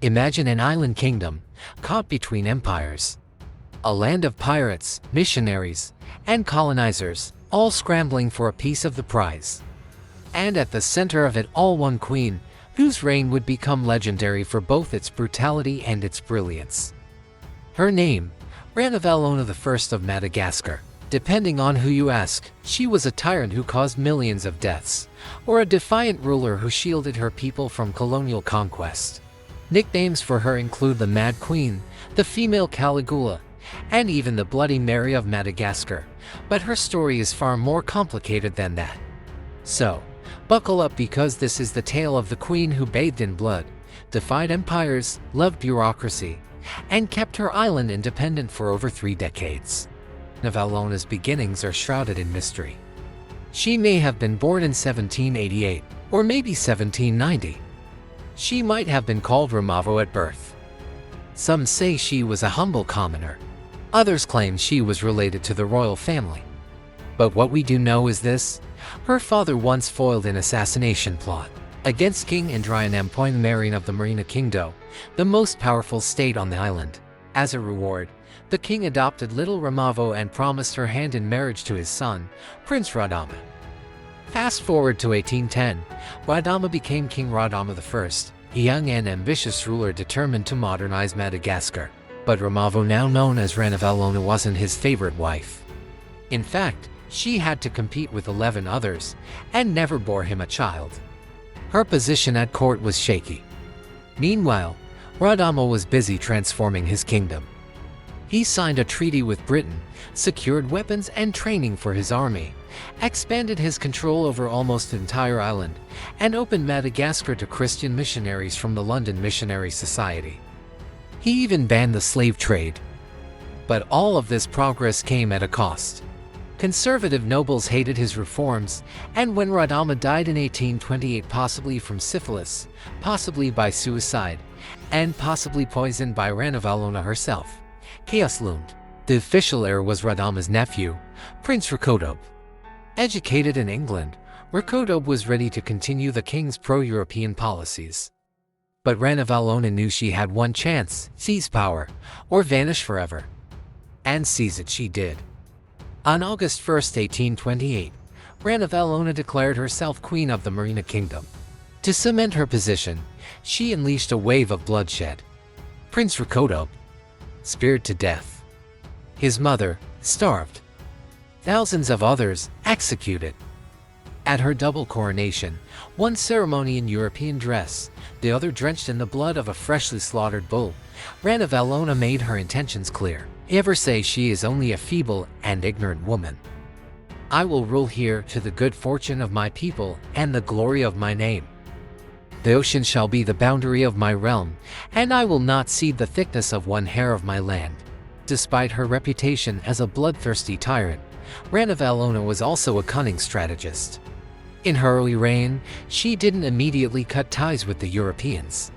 Imagine an island kingdom, caught between empires. A land of pirates, missionaries, and colonizers, all scrambling for a piece of the prize. And at the center of it all, one queen, whose reign would become legendary for both its brutality and its brilliance. Her name, Ranavalona I of Madagascar. Depending on who you ask, she was a tyrant who caused millions of deaths, or a defiant ruler who shielded her people from colonial conquest. Nicknames for her include the Mad Queen, the female Caligula, and even the Bloody Mary of Madagascar, but her story is far more complicated than that. So, buckle up, because this is the tale of the queen who bathed in blood, defied empires, loved bureaucracy, and kept her island independent for over 3 decades. Ranavalona's beginnings are shrouded in mystery. She may have been born in 1788, or maybe 1790. She might have been called Ramavo at birth. Some say she was a humble commoner. Others claim she was related to the royal family. But what we do know is this: her father once foiled an assassination plot against King Ranavalona of the Marina Kingdom, the most powerful state on the island. As a reward, the king adopted little Ramavo and promised her hand in marriage to his son, Prince Radama. Fast forward to 1810, Radama became King Radama I, a young and ambitious ruler determined to modernize Madagascar. But Ramavo, now known as Ranavalona, wasn't his favorite wife. In fact, she had to compete with 11 others, and never bore him a child. Her position at court was shaky. Meanwhile, Radama was busy transforming his kingdom. He signed a treaty with Britain, secured weapons and training for his army, expanded his control over almost the entire island, and opened Madagascar to Christian missionaries from the London Missionary Society. He even banned the slave trade. But all of this progress came at a cost. Conservative nobles hated his reforms, and when Radama died in 1828, possibly from syphilis, possibly by suicide, and possibly poisoned by Ranavalona herself, chaos loomed. The official heir was Radama's nephew, Prince Rakotob. Educated in England, Rakotob was ready to continue the king's pro-European policies. But Ranavalona knew she had one chance: seize power, or vanish forever. And seize it she did. On August 1, 1828, Ranavalona declared herself Queen of the Marina Kingdom. To cement her position, she unleashed a wave of bloodshed. Prince Rakotob, speared to death. His mother, starved. Thousands of others, executed. At her double coronation, one ceremony in European dress, the other drenched in the blood of a freshly slaughtered bull, Ranavalona made her intentions clear. Ever say she is only a feeble and ignorant woman. I will rule here to the good fortune of my people and the glory of my name. The ocean shall be the boundary of my realm, and I will not cede the thickness of one hair of my land. Despite her reputation as a bloodthirsty tyrant, Ranavalona was also a cunning strategist. In her early reign, she didn't immediately cut ties with the Europeans.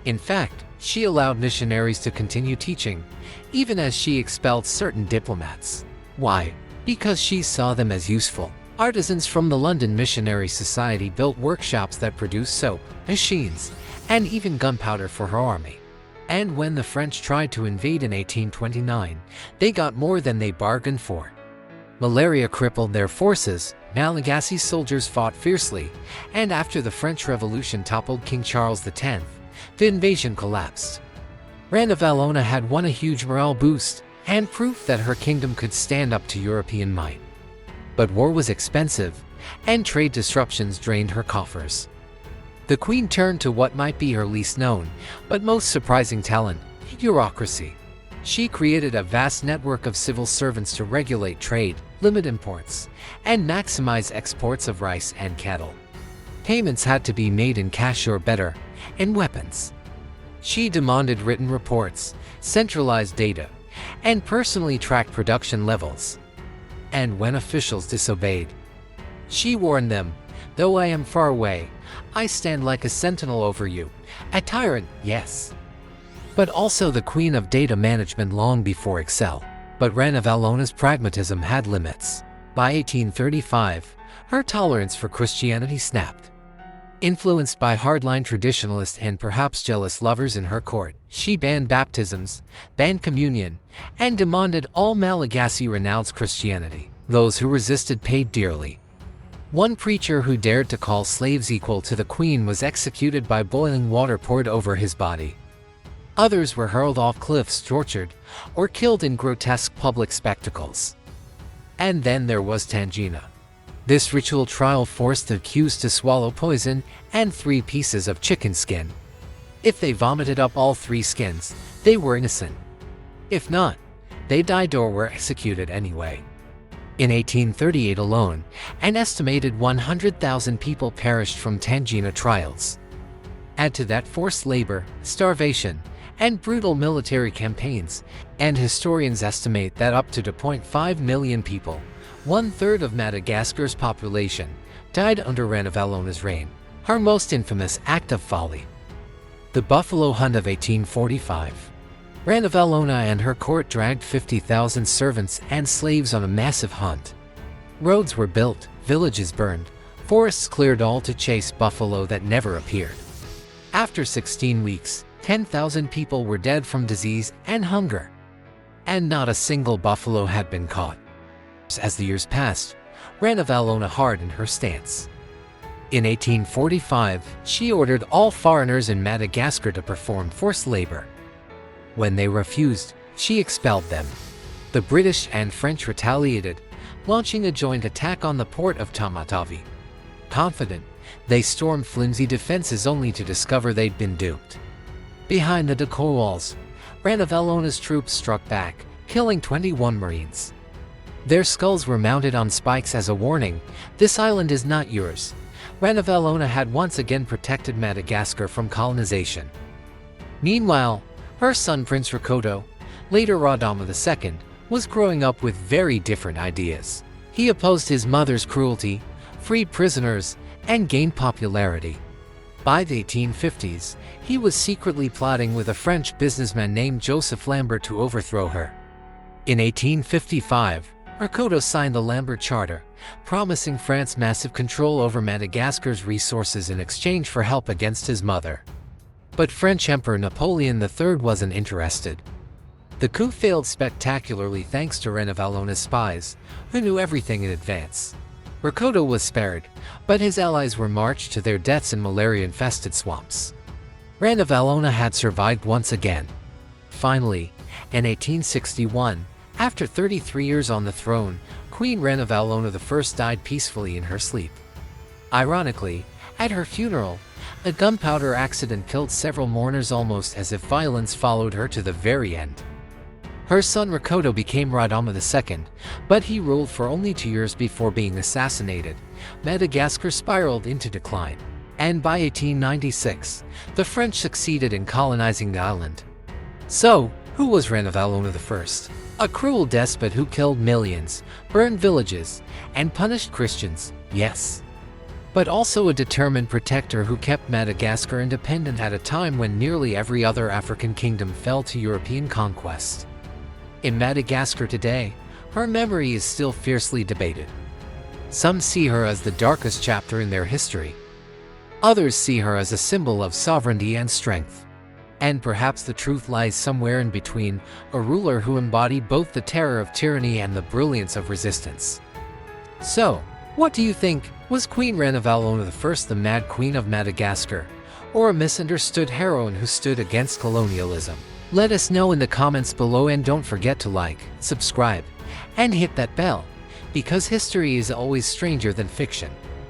In fact, she allowed missionaries to continue teaching, even as she expelled certain diplomats. Why? Because she saw them as useful. Artisans from the London Missionary Society built workshops that produced soap, machines, and even gunpowder for her army. And when the French tried to invade in 1829, they got more than they bargained for. Malaria crippled their forces, Malagasy soldiers fought fiercely, and after the French Revolution toppled King Charles X, the invasion collapsed. Ranavalona had won a huge morale boost, and proof that her kingdom could stand up to European might. But war was expensive, and trade disruptions drained her coffers. The queen turned to what might be her least known, but most surprising talent: bureaucracy. She created a vast network of civil servants to regulate trade, limit imports, and maximize exports of rice and cattle. Payments had to be made in cash or better, in weapons. She demanded written reports, centralized data, and personally tracked production levels. And when officials disobeyed, she warned them, "Though I am far away, I stand like a sentinel over you, a tyrant, yes." But also the queen of data management long before Excel. But Ranavalona's pragmatism had limits. By 1835, her tolerance for Christianity snapped. Influenced by hardline traditionalists and perhaps jealous lovers in her court, she banned baptisms, banned communion, and demanded all Malagasy renounce Christianity. Those who resisted paid dearly. One preacher who dared to call slaves equal to the queen was executed by boiling water poured over his body. Others were hurled off cliffs, tortured, or killed in grotesque public spectacles. And then there was Tangina. This ritual trial forced the accused to swallow poison and 3 pieces of chicken skin. If they vomited up all 3 skins, they were innocent. If not, they died or were executed anyway. In 1838 alone, an estimated 100,000 people perished from Tangina trials. Add to that forced labor, starvation, and brutal military campaigns, and historians estimate that up to 2.5 million people, 1/3 of Madagascar's population, died under Ranavalona's reign, her most infamous act of folly. The Buffalo Hunt of 1845. Ranavalona and her court dragged 50,000 servants and slaves on a massive hunt. Roads were built, villages burned, forests cleared, all to chase buffalo that never appeared. After 16 weeks, 10,000 people were dead from disease and hunger. And not a single buffalo had been caught. As the years passed, Ranavalona hardened her stance. In 1845, she ordered all foreigners in Madagascar to perform forced labor. When they refused, she expelled them. The British and French retaliated, launching a joint attack on the port of Tamatave. Confident, they stormed flimsy defenses only to discover they'd been duped. Behind the Dakar walls, Ranavalona's troops struck back, killing 21 Marines. Their skulls were mounted on spikes as a warning, "This island is not yours." Ranavalona had once again protected Madagascar from colonization. Meanwhile, her son Prince Rakoto, later Radama II, was growing up with very different ideas. He opposed his mother's cruelty, freed prisoners, and gained popularity. By the 1850s, he was secretly plotting with a French businessman named Joseph Lambert to overthrow her. In 1855, Rakoto signed the Lambert Charter, promising France massive control over Madagascar's resources in exchange for help against his mother. But French Emperor Napoleon III wasn't interested. The coup failed spectacularly thanks to Ranavalona's spies, who knew everything in advance. Rakoto was spared, but his allies were marched to their deaths in malaria-infested swamps. Ranavalona had survived once again. Finally, in 1861, after 33 years on the throne, Queen Ranavalona I died peacefully in her sleep. Ironically, at her funeral, a gunpowder accident killed several mourners almost as if violence followed her to the very end. Her son Rakoto became Radama II, but he ruled for only 2 years before being assassinated. Madagascar spiraled into decline, and by 1896, the French succeeded in colonizing the island. So, who was Ranavalona I? A cruel despot who killed millions, burned villages, and punished Christians, yes. But also a determined protector who kept Madagascar independent at a time when nearly every other African kingdom fell to European conquest. In Madagascar today, her memory is still fiercely debated. Some see her as the darkest chapter in their history. Others see her as a symbol of sovereignty and strength. And perhaps the truth lies somewhere in between, a ruler who embodied both the terror of tyranny and the brilliance of resistance. So, what do you think? Was Queen Ranavalona I the Mad Queen of Madagascar, or a misunderstood heroine who stood against colonialism? Let us know in the comments below, and don't forget to like, subscribe, and hit that bell, because history is always stranger than fiction.